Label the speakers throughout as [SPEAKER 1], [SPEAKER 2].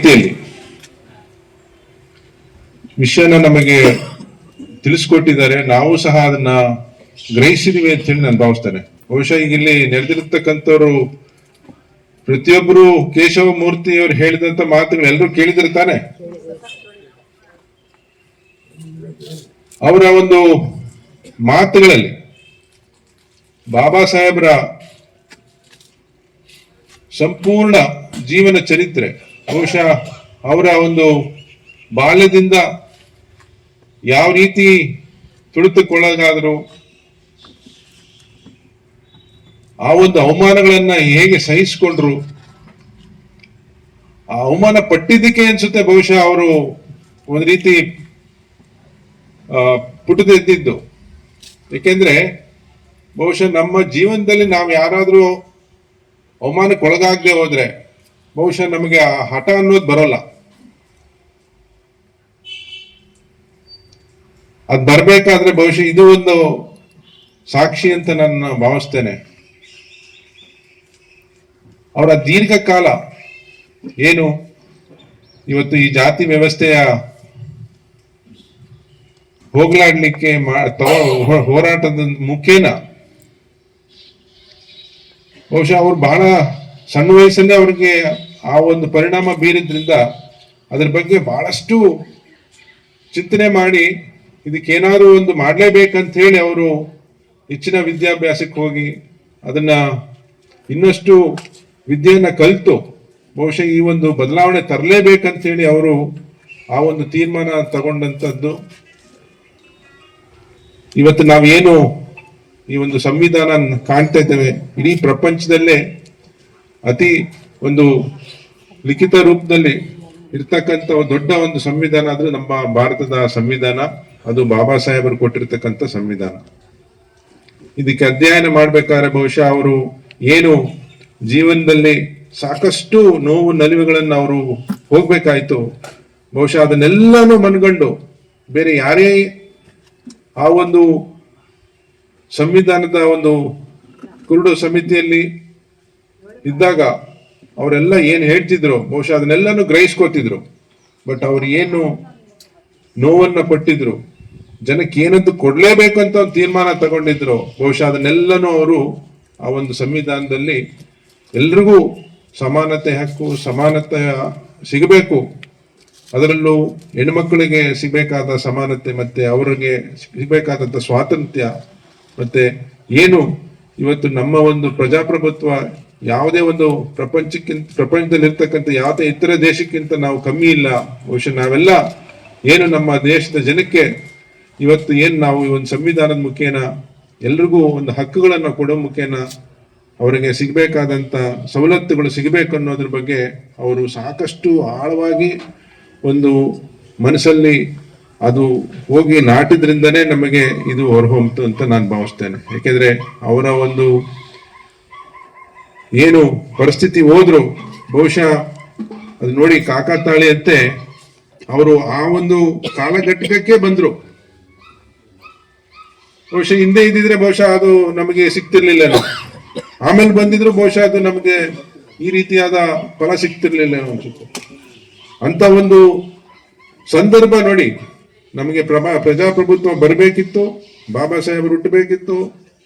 [SPEAKER 1] ರೀತಿಯಲ್ಲಿ ವಿಷಯನ ನಮಗೆ ತಿಳಿಸ್ಕೊಟ್ಟಿದ್ದಾರೆ. ನಾವು ಸಹ ಅದನ್ನ ಗ್ರಹಿಸಿದೀವಿ ಅಂತ ಹೇಳಿ ನಾನು ಭಾವಿಸ್ತೇನೆ. ಬಹುಶಃ ಈಗ ಇಲ್ಲಿ ನಡೆದಿರ್ತಕ್ಕಂಥವ್ರು ಪ್ರತಿಯೊಬ್ಬರು ಕೇಶವ ಮೂರ್ತಿ ಅವರು ಹೇಳಿದಂತ ಮಾತುಗಳು ಎಲ್ಲರೂ ಕೇಳಿದಿರ್ತಾನೆ. ಅವರ ಒಂದು ಮಾತುಗಳಲ್ಲಿ ಬಾಬಾ ಸಾಹೇಬ್ರ ಸಂಪೂರ್ಣ ಜೀವನ ಚರಿತ್ರೆ, ಬಹುಶಃ ಅವರ ಒಂದು ಬಾಲ್ಯದಿಂದ ಯಾವ ರೀತಿ ತುಳಿತಕ್ಕೊಳಗಾದ್ರು, ಆ ಒಂದು ಅವಮಾನಗಳನ್ನ ಹೇಗೆ ಸಹಿಸಿಕೊಂಡ್ರು, ಆ ಅವಮಾನ ಪಟ್ಟಿದ್ದಕ್ಕೆ ಅನ್ಸುತ್ತೆ ಬಹುಶಃ ಅವರು ಒಂದು ರೀತಿ ಪುಟದೆದ್ದಿದ್ದು. ಏಕೆಂದ್ರೆ ಬಹುಶಃ ನಮ್ಮ ಜೀವನದಲ್ಲಿ ನಾವು ಯಾರಾದ್ರೂ ಅವಮಾನಕ್ಕೊಳಗಾಗದೆ ಹೋದ್ರೆ ಬಹುಶಃ ನಮಗೆ ಆ ಹಠ ಅನ್ನೋದು ಬರೋಲ್ಲ. ಅದು ಬರ್ಬೇಕಾದ್ರೆ ಬಹುಶಃ ಇದು ಒಂದು ಸಾಕ್ಷಿ ಅಂತ ನಾನು ಭಾವಿಸ್ತೇನೆ. ಅವರ ದೀರ್ಘಕಾಲ ಏನು ಇವತ್ತು ಈ ಜಾತಿ ವ್ಯವಸ್ಥೆಯ ಹೋಗ್ಲಾಡ್ಲಿಕ್ಕೆ ಹೋರಾಟದ ಮುಖೇನ ಬಹುಶಃ ಅವ್ರು ಬಹಳ ಸಣ್ಣ ವಯಸ್ಸಲ್ಲೇ ಅವ್ರಿಗೆ ಆ ಒಂದು ಪರಿಣಾಮ ಬೀರಿದ್ರಿಂದ ಅದ್ರ ಬಗ್ಗೆ ಬಹಳಷ್ಟು ಚಿಂತನೆ ಮಾಡಿ ಇದಕ್ಕೇನಾದ್ರೂ ಒಂದು ಮಾಡ್ಲೇಬೇಕಂತ ಹೇಳಿ ಅವರು ಹೆಚ್ಚಿನ ವಿದ್ಯಾಭ್ಯಾಸಕ್ಕೆ ಹೋಗಿ ಅದನ್ನ ಇನ್ನಷ್ಟು ವಿದ್ಯೆಯನ್ನ ಕಲಿತು ಬಹುಶಃ ಈ ಒಂದು ಬದಲಾವಣೆ ತರಲೇಬೇಕಂತ ಹೇಳಿ ಅವರು ಆ ಒಂದು ತೀರ್ಮಾನ ತಗೊಂಡಂಥದ್ದು. ಇವತ್ತು ನಾವೇನು ಈ ಒಂದು ಸಂವಿಧಾನ ಕಾಣ್ತಾ ಇದ್ದೇವೆ, ಇಡೀ ಪ್ರಪಂಚದಲ್ಲೇ ಅತಿ ಒಂದು ಲಿಖಿತ ರೂಪದಲ್ಲಿ ಇರ್ತಕ್ಕಂಥ ದೊಡ್ಡ ಒಂದು ಸಂವಿಧಾನ ಆದ್ರೆ ನಮ್ಮ ಭಾರತದ ಸಂವಿಧಾನ. ಅದು ಬಾಬಾ ಸಾಹೇಬರು ಕೊಟ್ಟಿರ್ತಕ್ಕಂಥ ಸಂವಿಧಾನ. ಇದಕ್ಕೆ ಅಧ್ಯಯನ ಮಾಡ್ಬೇಕಾದ್ರೆ ಬಹುಶಃ ಅವರು ಏನು ಜೀವನದಲ್ಲಿ ಸಾಕಷ್ಟು ನೋವು ನಲಿವುಗಳನ್ನು ಅವರು ಹೋಗ್ಬೇಕಾಯ್ತು. ಬಹುಶಃ ಅದನ್ನೆಲ್ಲಾನು ಮನಗಂಡು ಬೇರೆ ಯಾರೇ ಆ ಒಂದು ಸಂವಿಧಾನದ ಒಂದು ಕುರುಡು ಸಮಿತಿಯಲ್ಲಿ ಇದ್ದಾಗ ಅವರೆಲ್ಲ ಏನ್ ಹೇಳ್ತಿದ್ರು ಬಹುಶಃ ಅದನ್ನೆಲ್ಲಾನು ಗ್ರಹಿಸ್ಕೋತಿದ್ರು. ಬಟ್ ಅವ್ರು ಏನು ನೋವನ್ನ ಪಟ್ಟಿದ್ರು, ಜನಕ್ಕೆ ಏನಂತೂ ಕೊಡ್ಲೇಬೇಕು ಅಂತ ಒಂದು ತೀರ್ಮಾನ ತಗೊಂಡಿದ್ರು, ಬಹುಶಃ ಅದನ್ನೆಲ್ಲನೂ ಅವರು ಆ ಒಂದು ಸಂವಿಧಾನದಲ್ಲಿ ಎಲ್ರಿಗೂ ಸಮಾನತೆ ಹಕ್ಕು, ಸಮಾನತೆ ಸಿಗಬೇಕು, ಅದರಲ್ಲೂ ಹೆಣ್ಮಕ್ಳಿಗೆ ಸಿಗಬೇಕಾದ ಸಮಾನತೆ, ಮತ್ತೆ ಅವರಿಗೆ ಸಿಗಬೇಕಾದಂತ ಸ್ವಾತಂತ್ರ್ಯ, ಮತ್ತೆ ಏನು ಇವತ್ತು ನಮ್ಮ ಒಂದು ಪ್ರಜಾಪ್ರಭುತ್ವ ಯಾವುದೇ ಒಂದು ಪ್ರಪಂಚದಲ್ಲಿ ಇರ್ತಕ್ಕಂಥ ಯಾವುದೇ ಇತರ ದೇಶಕ್ಕಿಂತ ನಾವು ಕಮ್ಮಿ ಇಲ್ಲ. ಬಹುಶಃ ನಾವೆಲ್ಲ ಏನು ನಮ್ಮ ದೇಶದ ಜನಕ್ಕೆ ಇವತ್ತು ಏನ್ ನಾವು ಈ ಒಂದು ಸಂವಿಧಾನದ ಮುಖೇನ ಎಲ್ರಿಗೂ ಒಂದು ಹಕ್ಕುಗಳನ್ನು ಕೊಡೋ ಮುಖೇನ ಅವರಿಗೆ ಸಿಗಬೇಕಾದಂತ ಸವಲತ್ತುಗಳು ಸಿಗಬೇಕು ಅನ್ನೋದ್ರ ಬಗ್ಗೆ ಅವರು ಸಾಕಷ್ಟು ಆಳವಾಗಿ ಒಂದು ಮನಸ್ಸಲ್ಲಿ ಅದು ಹೋಗಿ ನಾಟಿದ್ರಿಂದನೇ ನಮಗೆ ಇದು ಹೊರಹೊಮ್ತು ಅಂತ ನಾನು ಭಾವಿಸ್ತೇನೆ. ಯಾಕೆಂದ್ರೆ ಅವರ ಒಂದು ಏನು ಪರಿಸ್ಥಿತಿ ಹೋದ್ರು ಬಹುಶಃ ಅದು ನೋಡಿ ಕಾಕತಾಳಿಯಂತೆ ಅವರು ಆ ಒಂದು ಕಾಲಘಟ್ಟಕ್ಕೆ ಬಂದ್ರು. ಬಹುಶಃ ಹಿಂದೆ ಇದ್ದಿದ್ರೆ ಬಹುಶಃ ಅದು ನಮಗೆ ಸಿಗ್ತಿರ್ಲಿಲ್ಲ, ಆಮೇಲೆ ಬಂದಿದ್ರು ಬಹುಶಃ ಅದು ನಮಗೆ ಈ ರೀತಿಯಾದ ಫಲ ಸಿಗ್ತಿರ್ಲಿಲ್ಲ ಅನ್ಸುತ್ತೆ. ಅಂತ ಒಂದು ಸಂದರ್ಭ ನೋಡಿ, ನಮಗೆ ಪ್ರಜಾಪ್ರಭುತ್ವ ಬರಬೇಕಿತ್ತು, ಬಾಬಾ ಸಾಹೇಬರು ಹುಟ್ಟಬೇಕಿತ್ತು,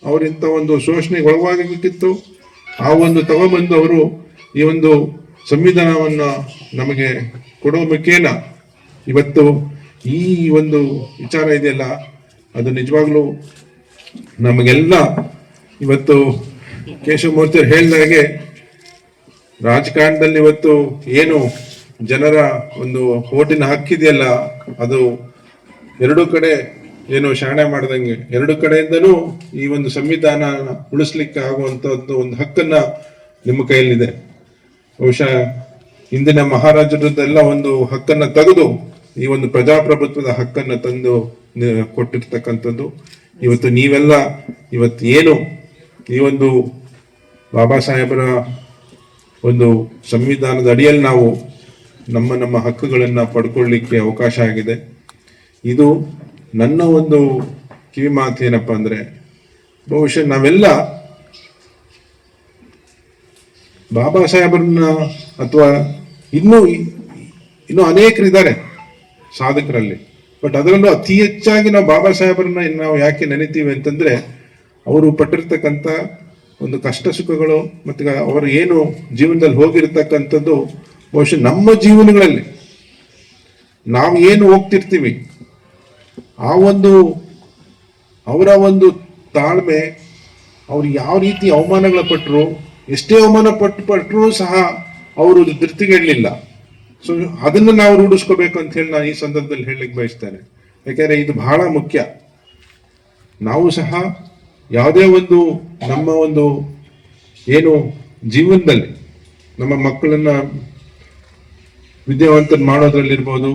[SPEAKER 1] ಅವರಿಂತ ಒಂದು ಶೋಷಣೆಗೆ ಒಳಗಾಗಬೇಕಿತ್ತು. ಆ ಒಂದು ತಗೊಂಬಂದು ಅವರು ಈ ಒಂದು ಸಂವಿಧಾನವನ್ನ ನಮಗೆ ಕೊಡೋ ಮುಖೇನ ಇವತ್ತು ಈ ಒಂದು ವಿಚಾರ ಇದೆಯಲ್ಲ ಅದು ನಿಜವಾಗ್ಲೂ ನಮಗೆಲ್ಲ ಇವತ್ತು ಕೇಶವಮೂರ್ತಿ ಅವರು ಹೇಳಿದಾಗೆ ರಾಜಕಾರಣದಲ್ಲಿ ಇವತ್ತು ಏನು ಜನರ ಒಂದು ಓಟಿನ ಹಕ್ಕಿದೆಯಲ್ಲ ಅದು ಎರಡು ಕಡೆ ಏನು ಶಾಣೆ ಮಾಡ್ದಂಗೆ ಎರಡು ಕಡೆಯಿಂದನೂ ಈ ಒಂದು ಸಂವಿಧಾನ ಉಳಿಸ್ಲಿಕ್ಕೆ ಆಗುವಂತದ್ದು ಒಂದು ಹಕ್ಕನ್ನ ನಿಮ್ಮ ಕೈಯಲ್ಲಿದೆ. ಬಹುಶಃ ಇಂದಿನ ಮಹಾರಾಜರದ್ದೆಲ್ಲ ಒಂದು ಹಕ್ಕನ್ನ ತೆಗೆದು ಈ ಒಂದು ಪ್ರಜಾಪ್ರಭುತ್ವದ ಹಕ್ಕನ್ನ ತಂದು ಕೊಟ್ಟಿರ್ತಕ್ಕಂಥದ್ದು. ಇವತ್ತು ನೀವೆಲ್ಲ ಇವತ್ತು ಏನು ಈ ಒಂದು ಬಾಬಾ ಸಾಹೇಬರ ಒಂದು ಸಂವಿಧಾನದ ಅಡಿಯಲ್ಲಿ ನಾವು ನಮ್ಮ ಹಕ್ಕುಗಳನ್ನ ಪಡ್ಕೊಳ್ಳಿಕ್ಕೆ ಅವಕಾಶ ಆಗಿದೆ. ಇದು ನನ್ನ ಒಂದು ಕಿವಿ ಮಾತು ಏನಪ್ಪ ಅಂದ್ರೆ ಬಹುಶಃ ನಾವೆಲ್ಲ ಬಾಬಾ ಸಾಹೇಬರನ್ನ ಅಥವಾ ಇನ್ನೂ ಇನ್ನೂ ಅನೇಕರಿದ್ದಾರೆ ಸಾಧಕರಲ್ಲಿ. ಬಟ್ ಅದರಲ್ಲೂ ಅತಿ ಹೆಚ್ಚಾಗಿ ನಾವು ಬಾಬಾ ಸಾಹೇಬರನ್ನ ನಾವು ಯಾಕೆ ನೆನೆತೀವಿ ಅಂತಂದ್ರೆ ಅವರು ಪಟ್ಟಿರ್ತಕ್ಕಂಥ ಒಂದು ಕಷ್ಟ ಸುಖಗಳು ಮತ್ತೆ ಅವರು ಏನು ಜೀವನದಲ್ಲಿ ಹೋಗಿರ್ತಕ್ಕಂಥದ್ದು ಬಹುಶಃ ನಮ್ಮ ಜೀವನಗಳಲ್ಲಿ ನಾವು ಏನು ಹೋಗ್ತಿರ್ತೀವಿ ಆ ಒಂದು ಅವರ ಒಂದು ತಾಳ್ಮೆ, ಅವ್ರು ಯಾವ ರೀತಿ ಅವಮಾನಗಳ ಪಟ್ಟರು, ಎಷ್ಟೇ ಅವಮಾನ ಪಟ್ಟರು ಸಹ ಅವರು ಧೃತಿಗೆಡಲಿಲ್ಲ. ಸೊ ಅದನ್ನು ನಾವು ರೂಢಿಸ್ಕೋಬೇಕು ಅಂತ ಹೇಳಿ ನಾನು ಈ ಸಂದರ್ಭದಲ್ಲಿ ಹೇಳಲಿಕ್ಕೆ ಬಯಸ್ತೇನೆ. ಯಾಕೆಂದ್ರೆ ಇದು ಬಹಳ ಮುಖ್ಯ. ನಾವು ಸಹ ಯಾವುದೇ ಒಂದು ನಮ್ಮ ಒಂದು ಏನು ಜೀವನದಲ್ಲಿ ನಮ್ಮ ಮಕ್ಕಳನ್ನ ವಿದ್ಯಾವಂತರು ಮಾಡೋದ್ರಲ್ಲಿರ್ಬೋದು,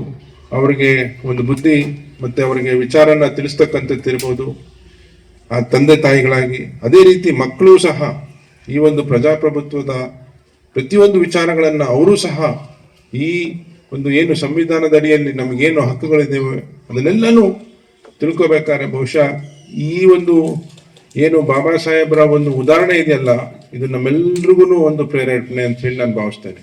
[SPEAKER 1] ಅವರಿಗೆ ಒಂದು ಬುದ್ಧಿ ಮತ್ತೆ ಅವರಿಗೆ ವಿಚಾರನ ತಿಳಿಸ್ತಕ್ಕಂಥದ್ದಿರ್ಬೋದು ಆ ತಂದೆ ತಾಯಿಗಳಾಗಿ, ಅದೇ ರೀತಿ ಮಕ್ಕಳು ಸಹ ಈ ಒಂದು ಪ್ರಜಾಪ್ರಭುತ್ವದ ಪ್ರತಿಯೊಂದು ವಿಚಾರಗಳನ್ನ ಅವರು ಸಹ ಈ ಒಂದು ಏನು ಸಂವಿಧಾನದ ಅಡಿಯಲ್ಲಿ ನಮಗೇನು ಹಕ್ಕುಗಳಿದ್ದೇವೆ ಅದನ್ನೆಲ್ಲನೂ ತಿಳ್ಕೊಬೇಕಾದ್ರೆ ಬಹುಶಃ ಈ ಒಂದು ಏನು ಬಾಬಾ ಸಾಹೇಬ್ರ ಒಂದು ಉದಾಹರಣೆ ಇದೆಯಲ್ಲ, ಇದು ನಮ್ಮೆಲ್ರಿಗೂ ಒಂದು ಪ್ರೇರಣೆ ಅಂತ ಹೇಳಿ ನಾನು ಭಾವಿಸ್ತೇನೆ.